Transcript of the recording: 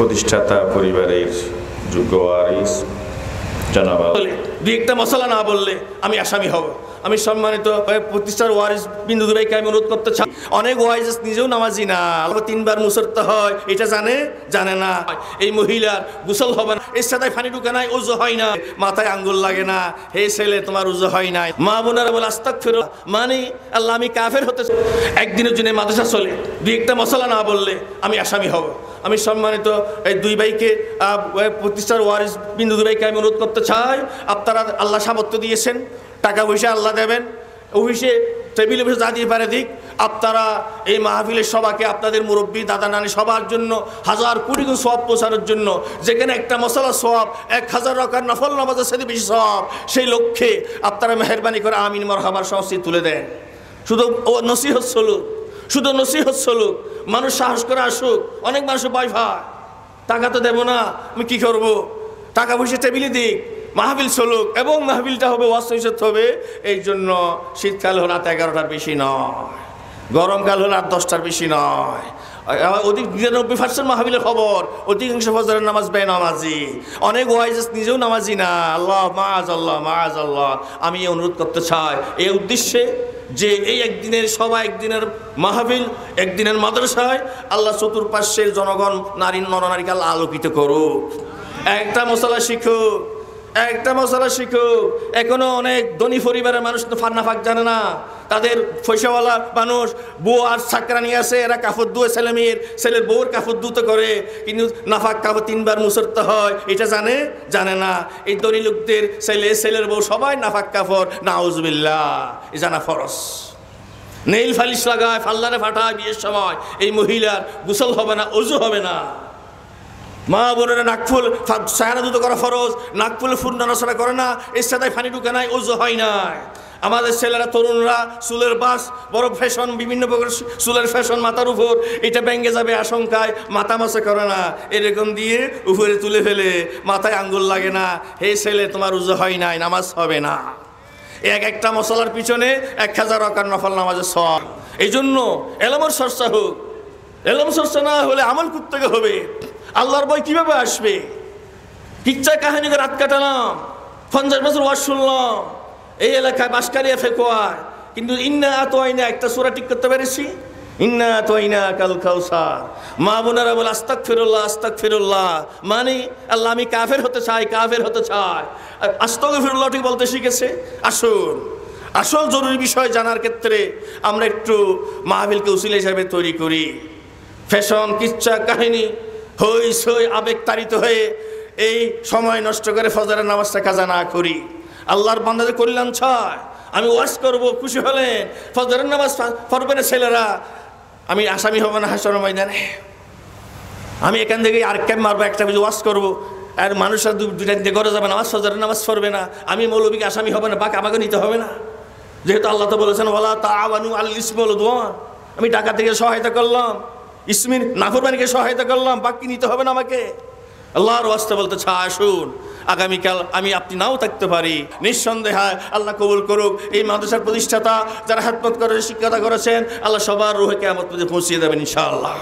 প্রতিষ্ঠাতা পরিবারের যোগ্য ওয়ারিস জনাব দুই একটা মশলা না বললে আমি আসামি হব। আমি সম্মানিত প্রতিষ্ঠার ওয়ারিস বিন্দু ভাইকে আমি অনুরোধ করতে চাই, অনেক ওয়ারিস নিজেও নামাজি না, তিনবার মুসরতে হয়, এটা জানে না। এই মহিলার গোসল হবে না, এর সাথে পানি ঢুকে নাই, উযু হয় না, মাথায় আঙ্গুল লাগে না, হে ছেলে তোমার উযু হয় নাই। মা বোনেরা বলে আস্তাগফিরুল্লাহ, মানে আল্লাহ আমি কাফের হতে একদিনের জন্য মাদ্রাসা চলে, দুই একটা মশলা না বললে আমি আসামি হব। আমি সম্মানিত এই দুই ভাইকে প্রতিষ্ঠার ওয়ারিস বিন্দু ভাইকে আমি অনুরোধ করতে চাই, আপনারা আল্লাহ সামর্থ্য দিয়েছেন, টাকা পয়সা আল্লাহ দেবেন, অফিসে টেবিলে বসে যা দিয়ে পারে দিক, আপনারা এই মাহফিলের সবাকে আপনাদের মুরব্বী দাদা নানি সবার জন্য হাজার কোটি গুণ সওয়াব পৌঁছানোর জন্য, যেখানে একটা মশলা সওয়াব 1000 রাকাত নফল নামাজের সাথে বেশি সওয়াব, সেই লক্ষ্যে আপনারা মেহেরবানি করে আমিন মারহাবার সমস্ত তুলে দেন। শুধু নসিহত সলুক, শুধু নসিহত সলুক, মানুষ সাহস করে আসুক। অনেক মানুষ ভয় পায়, টাকা তো দেবো না, আমি কি করব, টাকা পয়সা টেবিলে দিক, মাহফিল চলুক এবং মাহফিলটা হবে ওয়াজ নসিহত হবে। এই জন্য শীতকাল হলো রাত 11টার বেশি নয়, গরমকাল হলো রাত 10টার বেশি নয়। অধিক 99% মাহফিলের খবর, অধিকাংশ ফজরের নামাজ বেনামাজি, অনেক ওয়াইজ নিজেও নামাজি না। আল্লাহ মাআযাল্লাহ মাআযাল্লাহ। আমি অনুরোধ করতে চাই এই উদ্দেশ্যে যে এই একদিনের সবাই, একদিনের মাহফিল, একদিনের মাদ্রাসায় আল্লাহ চতুর্পার্শ্বের জনগণ নারী নরনারীকে আল্লাহ আলোকিত করুক। একটা মশলা শিখুক, একটা মশলা শিখুক। এখনো অনেক ধনী পরিবারের মানুষ তো ফান্নাফাক জানে না, তাদের পয়সাওয়ালা মানুষ বউ আর ছাকরা নিয়ে আসে, এরা কাপড় ধুয়ে ছেলের বউর কাপড় ধুতে করে, কিন্তু নাফাক কাপড় 3বার মুছতে হয়, এটা জানে না। এই ধনী লোকদের ছেলের বউ সবাই নাফাক কাপড়, নাউজুবিল্লাহ, এ জানা ফরজ। নেইল ফালিশ লাগায়, ফাল্লারে ফাটায় বিয়ের সময়, এই মহিলার গোসল হবে না, ওযু হবে না। মা বোনেরা নাকফুল সায়না দুটো করা ফরজ, নাকফুল ফুল নড়াচড়া করে না, এর সাথে পানি ঢুকে নাই, ওযু হয় না। আমাদের ছেলেরা তরুণরা চুলের বাস, বড় ফ্যাশন, বিভিন্ন প্রকার চুলের ফ্যাশন মাথার উপর, এটা ভেঙে যাবে আশঙ্কায় মাথা মাসে করে না, এরকম দিয়ে উপরে তুলে ফেলে, মাথায় আঙ্গুল লাগে না, হে ছেলে তোমার ওযু হয় নাই, নামাজ হবে না। একটা মশলার পিছনে 1000 রাকাত নফল নামাজের সওয়াব। এই জন্য এলমের চর্চা হোক, এলম চর্চা না হলে আমল করতে হবে। আল্লাহর ভয় কিভাবে আসবে? কিচ্ছা কাহিনী করে রাত কাটালাম, 50 বছর ওয়াজ শুনলাম, এই এলাকায় বাঁশকালিয়া ফেকোয়ায়, কিন্তু ইন্না আতওয়াইনা একটা সূরা ঠিক করতে পেরেছি, ইন্না আতওয়াইনা কাল কাউসার। মা বোনেরা বলে আস্তাগফিরুল্লাহ আস্তাগফিরুল্লাহ, মানে আল্লাহ আমি কাফের হতে চাই, কাফের হতে চাই। আস্তাগফিরুল্লাহ ঠিক বলতে শিখেছে। আসুন, আসল জরুরি বিষয় জানার ক্ষেত্রে আমরা একটু মাহফিলকে উসিলা হিসাবে তৈরি করি। ফ্যাশন, কিচ্ছা কাহিনী, হই সই আবেগ তাড়িত হয়ে এই সময় নষ্ট করে ফজরের নামাজটা কাজা না করি। আল্লাহর বান্দাদের কল্যাণ চায়। আমি ওয়াজ করব, খুশি হলেন, ফজরের নামাজ পড়বে না ছেলেরা, আমি আসামি হব না হাসরের ময়দানে। আমি এখান থেকে আর ক্যাম্প মারবো, একটা বেজে ওয়াজ করবো, আর মানুষরা দুইটা দিতে ঘরে যাবে, নামাজ ফজরের নামাজ পড়বে না, আমি মৌলবীকে আসামি হবে না, বাক আমাকে নিতে হবে না। যেহেতু আল্লাহ তো বলেছেন ওয়ালা তাআওয়ানু আলাল ইসমি ওয়াল উদওয়ান, আমি টাকা থেকে সহায়তা করলাম, ইসমিন নাফরমানিকে সহায়তা করলাম, বাকি নিতে হবে না আমাকে। আল্লাহর ওয়াস্তে বলতে চাই, আসুন আগামীকাল আমি আপনি নাও থাকতে পারি, নিঃসন্দেহে আল্লাহ কবুল করুক। এই মাদ্রাসার প্রতিষ্ঠাতা যারা খেদমত করে শিক্ষকতা করেছেন, আল্লাহ সবার রুহে কিয়ামত পর্যন্ত পৌঁছিয়ে দেবেন ইনশাআল্লাহ।